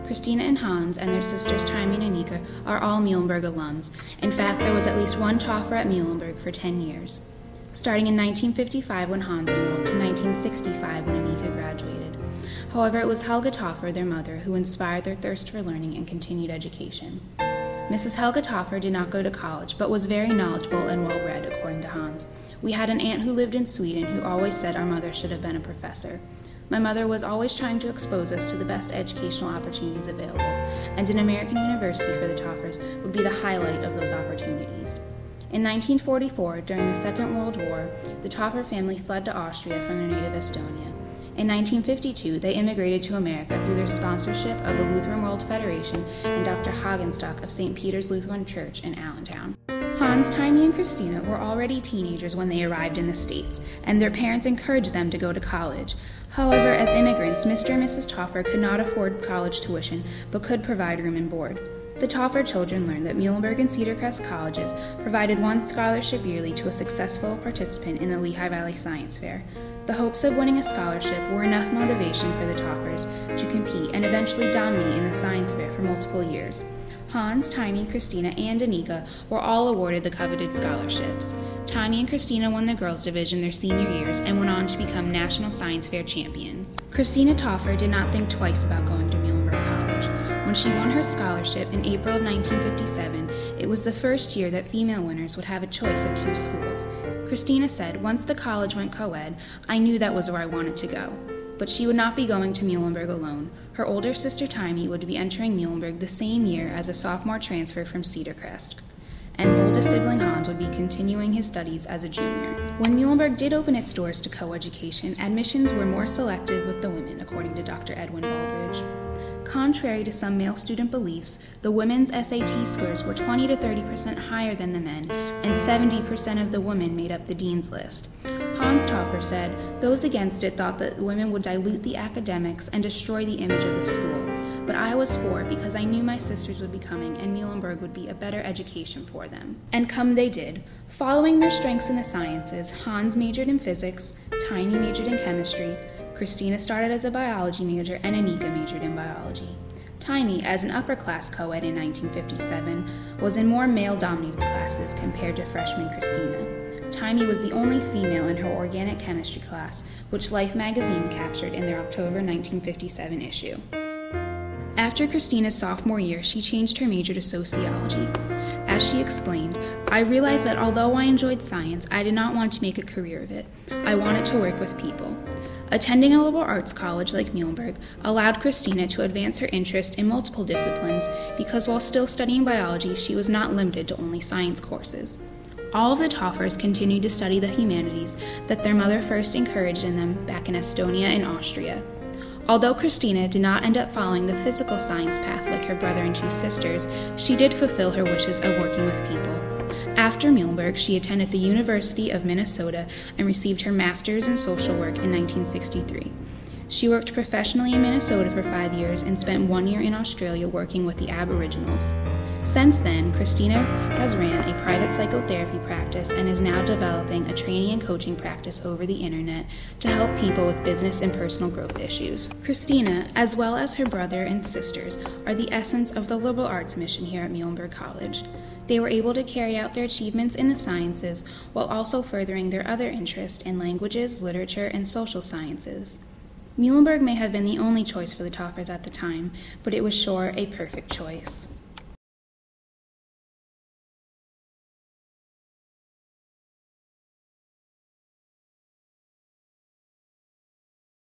Christina and Hans and their sisters Taimi and Annika are all Muhlenberg alums. In fact, there was at least one TOFFER at Muhlenberg for 10 years. Starting in 1955 when Hans enrolled to 1965 when Annika graduated. However, it was Helga TOFFER, their mother, who inspired their thirst for learning and continued education. Mrs. Helga TOFFER did not go to college, but was very knowledgeable and well-read, according to Hans. We had an aunt who lived in Sweden who always said our mother should have been a professor. My mother was always trying to expose us to the best educational opportunities available, and an American university for the TOFFERs would be the highlight of those opportunities. In 1944, during the Second World War, the TOFFER family fled to Austria from their native Estonia. In 1952, they immigrated to America through their sponsorship of the Lutheran World Federation and Dr. Hagenstock of St. Peter's Lutheran Church in Allentown. Hans, Taimi, and Christina were already teenagers when they arrived in the States, and their parents encouraged them to go to college. However, as immigrants, Mr. and Mrs. TOFFER could not afford college tuition, but could provide room and board. The TOFFER children learned that Muhlenberg and Cedar Crest colleges provided one scholarship yearly to a successful participant in the Lehigh Valley Science Fair. The hopes of winning a scholarship were enough motivation for the TOFFERs to compete and eventually dominate in the science fair for multiple years. Hans, Taimi, Christina, and Annika were all awarded the coveted scholarships. Taimi and Christina won the girls' division their senior years and went on to become national science fair champions. Christina TOFFER did not think twice about going to Muhlenberg College. When she won her scholarship in April of 1957, it was the first year that female winners would have a choice of two schools. Christina said, "Once the college went co-ed, I knew that was where I wanted to go." But she would not be going to Muhlenberg alone. Her older sister Taimi would be entering Muhlenberg the same year as a sophomore transfer from Cedar Crest, and oldest sibling Hans would be continuing his studies as a junior. When Muhlenberg did open its doors to coeducation, admissions were more selective with the women, according to Dr. Edwin Baldridge. Contrary to some male student beliefs, the women's SAT scores were 20 to 30% higher than the men, and 70% of the women made up the dean's list. Hans TOFFER said, "Those against it thought that women would dilute the academics and destroy the image of the school. But I was for it because I knew my sisters would be coming and Muhlenberg would be a better education for them." And come they did. Following their strengths in the sciences, Hans majored in physics, Taimi majored in chemistry, Christina started as a biology major, and Annika majored in biology. Taimi, as an upper-class co-ed in 1957, was in more male-dominated classes compared to freshman Christina. Taimi was the only female in her organic chemistry class, which Life magazine captured in their October 1957 issue. After Christina's sophomore year, she changed her major to sociology. As she explained, "I realized that although I enjoyed science, I did not want to make a career of it. I wanted to work with people." Attending a liberal arts college like Muhlenberg allowed Christina to advance her interest in multiple disciplines because while still studying biology, she was not limited to only science courses. All of the TOFFERs continued to study the humanities that their mother first encouraged in them back in Estonia and Austria. Although Christina did not end up following the physical science path like her brother and two sisters, she did fulfill her wishes of working with people. After Muhlenberg, she attended the University of Minnesota and received her master's in social work in 1963. She worked professionally in Minnesota for 5 years and spent 1 year in Australia working with the Aboriginals. Since then, Christina has ran a private psychotherapy practice and is now developing a training and coaching practice over the internet to help people with business and personal growth issues. Christina, as well as her brother and sisters, are the essence of the liberal arts mission here at Muhlenberg College. They were able to carry out their achievements in the sciences while also furthering their other interests in languages, literature, and social sciences. Muhlenberg may have been the only choice for the TOFFERs at the time, but it was sure a perfect choice.